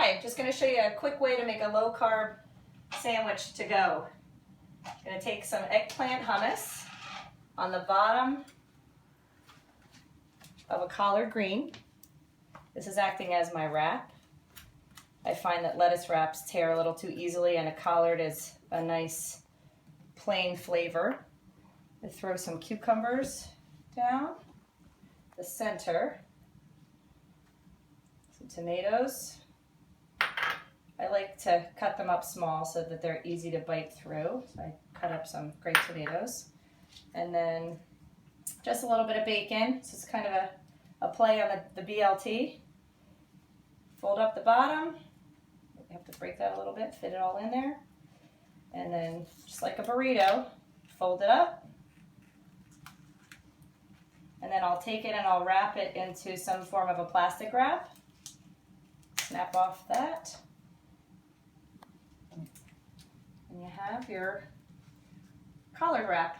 Hi, just going to show you a quick way to make a low-carb sandwich to go. I'm going to take some eggplant hummus on the bottom of a collard green. This is acting as my wrap. I find that lettuce wraps tear a little too easily, and a collard is a nice plain flavor. I throw some cucumbers down the center, some tomatoes. I like to cut them up small so that they're easy to bite through. So I cut up some great tomatoes. And then just a little bit of bacon. So it's kind of a play on the BLT. Fold up the bottom. You have to break that a little bit, fit it all in there. And then just like a burrito, fold it up. And then I'll take it and I'll wrap it into some form of a plastic wrap. Snap off that. And you have your collard wrap.